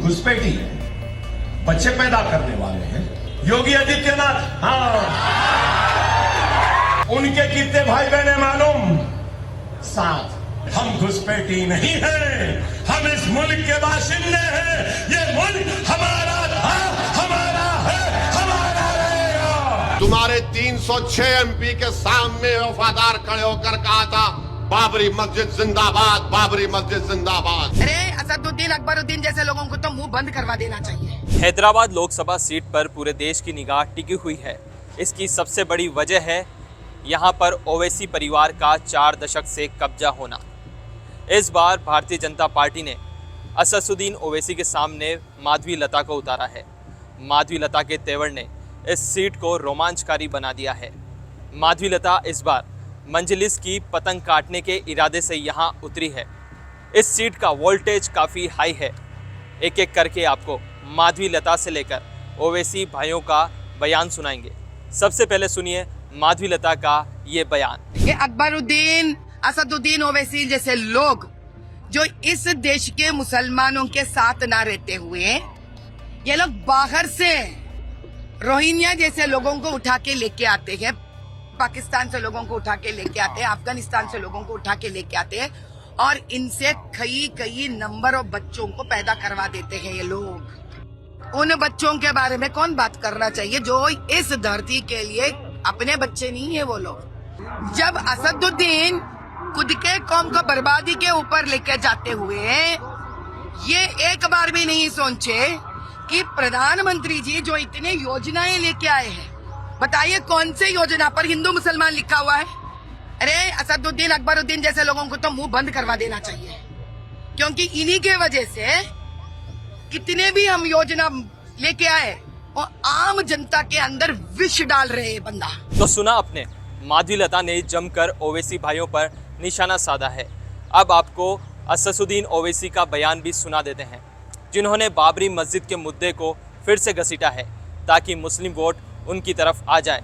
घुसपैठी है, बच्चे पैदा करने वाले हैं। योगी आदित्यनाथ, हाँ, उनके कितने भाई बहन है मालूम? 7। हम घुसपैठी नहीं हैं, हम इस मुल्क के बाशिंदे हैं। ये मुल्क हमारा था, हमारा है, हमारा रहेगा। तुम्हारे 306 एमपी के सामने वफादार खड़े होकर कहा था बाबरी मस्जिद जिंदाबाद, बाबरी मस्जिद जिंदाबाद। अरे असदुद्दीन अकबरुद्दीन जैसे लोगों को तो मुंह बंद करवा देना चाहिए। हैदराबाद लोकसभा सीट पर पूरे देश की निगाह टिकी हुई है। इसकी सबसे बड़ी वजह है यहाँ पर ओवैसी परिवार का 4 दशक से कब्जा होना। इस बार भारतीय जनता पार्टी ने असदुद्दीन ओवैसी के सामने माधवी लता को उतारा है। माधवी लता के तेवर ने इस सीट को रोमांचकारी बना दिया है। माधवी लता इस बार मंजलिस की पतंग काटने के इरादे से यहाँ उतरी है। इस सीट का वोल्टेज काफ़ी हाई है। एक एक करके आपको माधवी लता से लेकर ओवैसी भाइयों का बयान सुनाएंगे। सबसे पहले सुनिए माधवी लता का ये बयान। ये अकबरुद्दीन, असदुद्दीन ओवैसी जैसे लोग जो इस देश के मुसलमानों के साथ ना रहते हुए, ये लोग बाहर से रोहिंग्या जैसे लोगों को उठा के लेके आते हैं, पाकिस्तान से लोगों को उठा के लेके आते हैं, अफगानिस्तान से लोगों को उठा के लेके आते हैं और इनसे कई नंबरों बच्चों को पैदा करवा देते हैं ये लोग। उन बच्चों के बारे में कौन बात करना चाहिए जो इस धरती के लिए अपने बच्चे नहीं है वो लोग। जब असदुद्दीन खुद के कौम को बर्बादी के ऊपर लेके जाते हुए ये एक बार भी नहीं सोचे कि प्रधानमंत्री जी जो इतने योजनाएं लेके आए हैं, बताइए कौन से योजना पर हिंदू मुसलमान लिखा हुआ है? अरे असदुद्दीन अकबरुद्दीन जैसे लोगों को तो मुंह बंद करवा देना चाहिए, क्योंकि इन्हीं के वजह से कितने भी हम योजना लेके आए वो आम जनता के अंदर विष डाल रहे हैं बंदा। तो सुना आपने, माधवी लता ने जमकर ओवैसी भाइयों पर निशाना साधा है। अब आपको असदुद्दीन ओवैसी का बयान भी सुना देते हैं, जिन्होंने बाबरी मस्जिद के मुद्दे को फिर से घसीटा है ताकि मुस्लिम वोट उनकी तरफ आ जाए।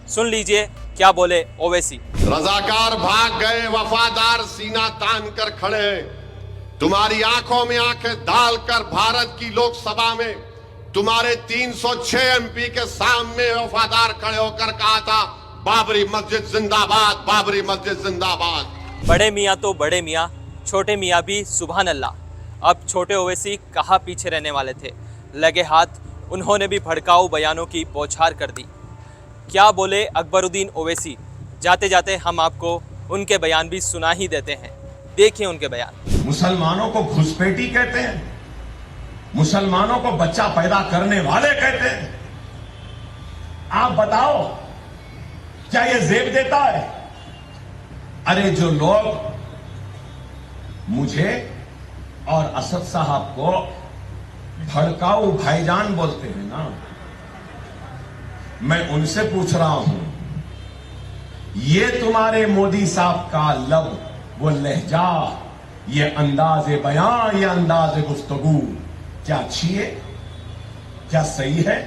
सुन लीजिए क्या बोले ओवैसी। रजाकार भाग गए, वफादार सीना तान कर खड़े। तुम्हारी आंखों में आंखें डालकर भारत की लोकसभा में तुम्हारे 306 एमपी के सामने वफादार खड़े होकर कहा था बाबरी मस्जिद जिंदाबाद, बाबरी मस्जिद जिंदाबाद। बड़े मियाँ तो बड़े मियाँ, छोटे मियाँ भी सुभान अल्लाह। अब छोटे ओवैसी कहाँ पीछे रहने वाले थे, लगे हाथ उन्होंने भी भड़काऊ बयानों की बौछार कर दी। क्या बोले अकबरुद्दीन ओवैसी, जाते जाते हम आपको उनके बयान भी सुना ही देते हैं। देखिए उनके बयान। मुसलमानों को घुसपैठी कहते हैं, मुसलमानों को बच्चा पैदा करने वाले कहते हैं। आप बताओ क्या ये जेब देता है? अरे जो लोग मुझे और असद साहब को भड़काऊ भाईजान बोलते हैं ना, मैं उनसे पूछ रहा हूं, ये तुम्हारे मोदी साहब का लब, वो लहजा, ये अंदाज़े बयान, ये अंदाज़े गुफ्तगू क्या अच्छी है, क्या सही है?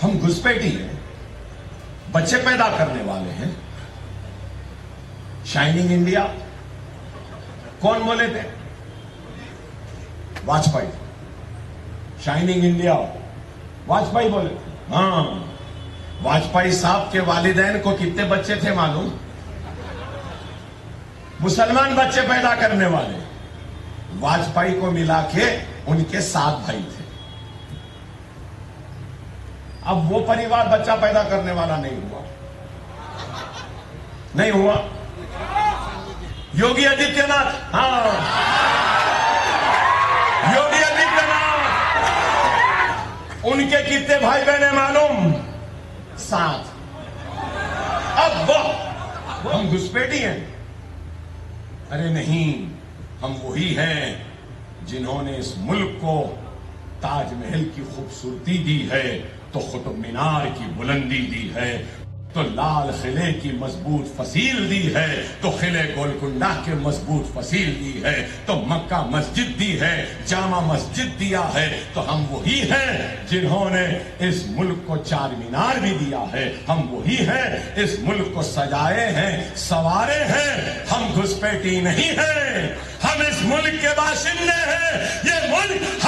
हम घुसपैठी हैं, बच्चे पैदा करने वाले हैं। शाइनिंग इंडिया कौन बोले थे? वाजपेयी। शाइनिंग इंडिया वाजपेयी बोले। हाँ, वाजपेयी साहब के वालिदैन को कितने बच्चे थे मालूम? मुसलमान बच्चे पैदा करने वाले वाजपेयी को मिला के उनके 7 भाई थे। अब वो परिवार बच्चा पैदा करने वाला नहीं हुआ, नहीं हुआ। योगी आदित्यनाथ, हाँ, योगी आदित्यनाथ, उनके कितने भाई बहन है मालूम? 7। अब वो हम घुसपैठी हैं? अरे नहीं, हम वही हैं जिन्होंने इस मुल्क को ताजमहल की खूबसूरती दी है तो कुतुब मीनार की बुलंदी दी है। तो लाल किले की मजबूत फसील दी है, तो किले गोलकुंडा के मजबूत फसील दी है, तो मक्का मस्जिद दी है, जामा मस्जिद दिया है, तो हम वही हैं जिन्होंने इस मुल्क को चार मीनार भी दिया है। हम वही हैं इस मुल्क को सजाए हैं, संवारे हैं। हम घुसपैठी नहीं हैं, हम इस मुल्क के बाशिंदे हैं। ये मुल्क